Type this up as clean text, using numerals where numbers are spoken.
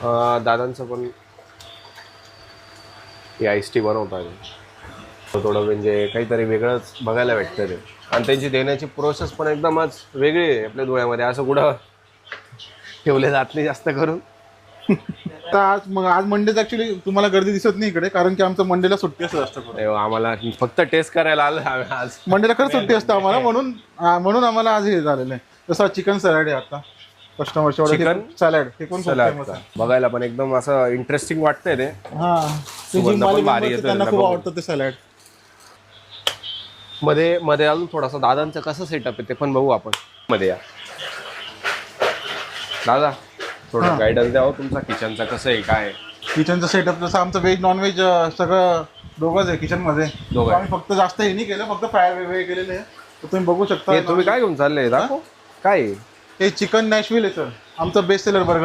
दादांचं पण ice tea बनवतात थोडं म्हणजे काहीतरी वेगळंच बघायला भेटतं ते. आणि त्यांची देण्याची प्रोसेस पण एकदमच वेगळी आहे आपल्या धुळ्यामध्ये. असं कुठं ठेवले जात नाही जास्त करून. तर आज मंडेच ऍक्च्युली तुम्हाला गर्दी दिसत नाही इकडे, कारण की आमचं मंडेला सुट्टी असते जास्त करून. आम्हाला फक्त टेस्ट करायला आलं आम्ही आज. मंडेला खरंच सुट्टी असते आम्हाला, म्हणून आम्हाला आज हे झालेलं आहे. जसं चिकन सॅलड आहे आता कस्टमर चिकन सॅलड हे पण खूप सलाड फेमस आहे. बघायला पण एकदम असं इंटरेस्टिंग वाटतंय ते. हा सुगंध पण भारी येतो त्यांना त्याला खूप बघून. आवडतं ते सॅलड. मध्ये मध्ये अजून थोडासा दादांचं कसं सेटअप आहे ते पण बघू आपण. मध्ये या दादा थोडं गायडन्स द्यावं तुमचा किचनचा कसं आहे काय आहे? किचनचं सेटअप जसं आमचं व्हेज नॉनव्हेज सगळं दोघंच आहे किचन मध्ये. दोघं. आम्ही फक्त जास्त हे नाही केलं, फक्त फ्राय वेगळे केलेले आहे. तर तुम्ही बघू शकता. हे तुम्ही काय घेऊन चाललंय दाखव काय आहे? हे चिकन नॅशविल आहे सर, आमचं बेस्ट सेलर बर्गर.